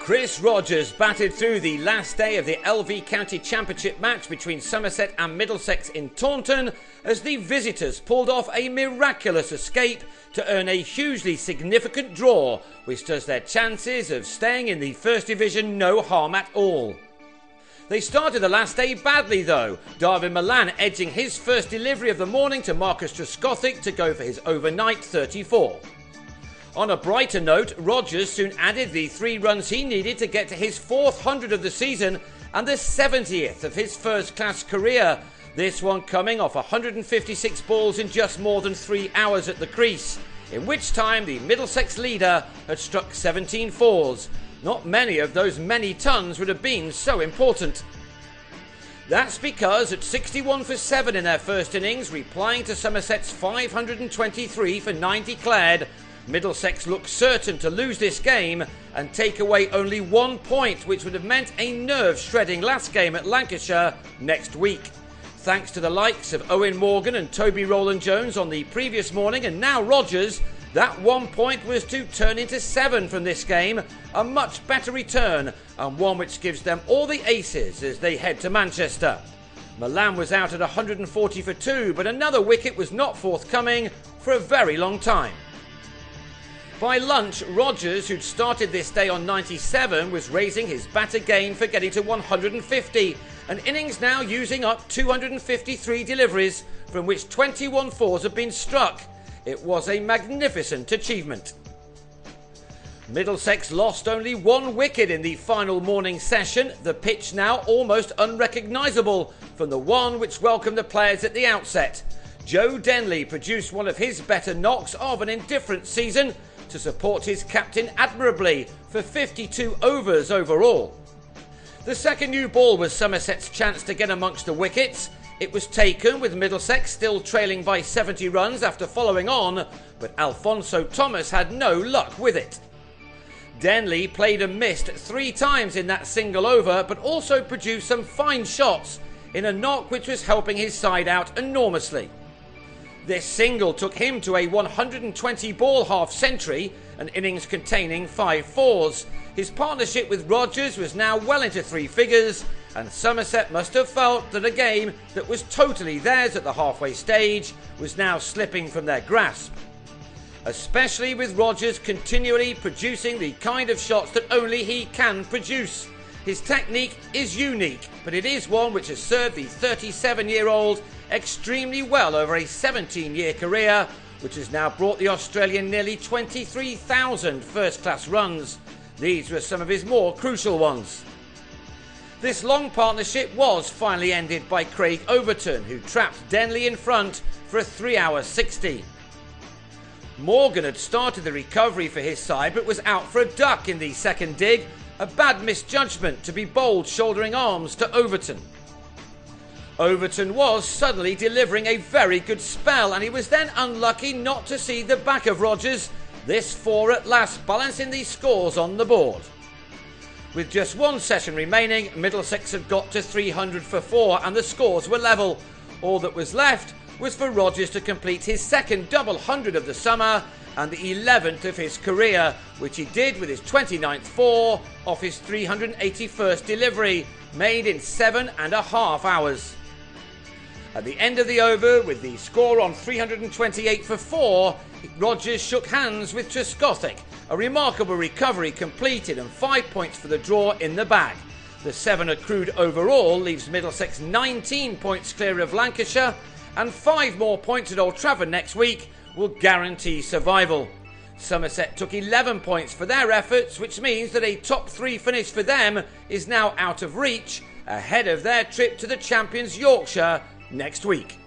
Chris Rogers batted through the last day of the LV County Championship match between Somerset and Middlesex in Taunton as the visitors pulled off a miraculous escape to earn a hugely significant draw, which does their chances of staying in the First Division no harm at all. They started the last day badly though, Darvin Milan edging his first delivery of the morning to Marcus Truskothic to go for his overnight 34. On a brighter note, Rogers soon added the 3 runs he needed to get to his 400 of the season and the 70th of his first-class career, this one coming off 156 balls in just more than 3 hours at the crease, in which time the Middlesex leader had struck 17 fours. Not many of those many tons would have been so important. That's because at 61 for 7 in their first innings, replying to Somerset's 523 for 9 declared, Middlesex looked certain to lose this game and take away only 1 point, which would have meant a nerve-shredding last game at Lancashire next week. Thanks to the likes of Owen Morgan and Toby Rowland-Jones on the previous morning and now Rogers, that 1 point was to turn into 7 from this game, a much better return and one which gives them all the aces as they head to Manchester. Milan was out at 140 for 2, but another wicket was not forthcoming for a very long time. By lunch, Rogers, who'd started this day on 97, was raising his bat again for getting to 150, an innings now using up 253 deliveries, from which 21 fours have been struck. It was a magnificent achievement. Middlesex lost only 1 wicket in the final morning session, the pitch now almost unrecognisable from the one which welcomed the players at the outset. Joe Denley produced one of his better knocks of an indifferent season to support his captain admirably for 52 overs overall. The second new ball was Somerset's chance to get amongst the wickets. It was taken with Middlesex still trailing by 70 runs after following on, but Alphonso Thomas had no luck with it. Denley played and missed 3 times in that single over, but also produced some fine shots in a knock which was helping his side out enormously. This single took him to a 120 ball half century, an innings containing 5 fours. His partnership with Rogers was now well into 3 figures, and Somerset must have felt that a game that was totally theirs at the halfway stage was now slipping from their grasp. Especially with Rogers continually producing the kind of shots that only he can produce. His technique is unique, but it is one which has served the 37-year-old extremely well over a 17-year career, which has now brought the Australian nearly 23,000 first-class runs. These were some of his more crucial ones. This long partnership was finally ended by Craig Overton, who trapped Denley in front for a 3-hour 60. Morgan had started the recovery for his side but was out for a duck in the second dig, a bad misjudgment to be bowled shouldering arms to Overton. Overton was suddenly delivering a very good spell, and he was then unlucky not to see the back of Rogers, this 4 at last balancing the scores on the board. With just 1 session remaining, Middlesex had got to 300 for 4 and the scores were level. All that was left was for Rogers to complete his second double 100 of the summer and the 11th of his career, which he did with his 29th 4 off his 381st delivery, made in 7.5 hours. At the end of the over, with the score on 328 for 4, Rogers shook hands with Truskothic, a remarkable recovery completed and 5 points for the draw in the bag. The 7 accrued overall leaves Middlesex 19 points clear of Lancashire, and 5 more points at Old Trafford next week will guarantee survival. Somerset took 11 points for their efforts, which means that a top 3 finish for them is now out of reach, ahead of their trip to the champions Yorkshire next week.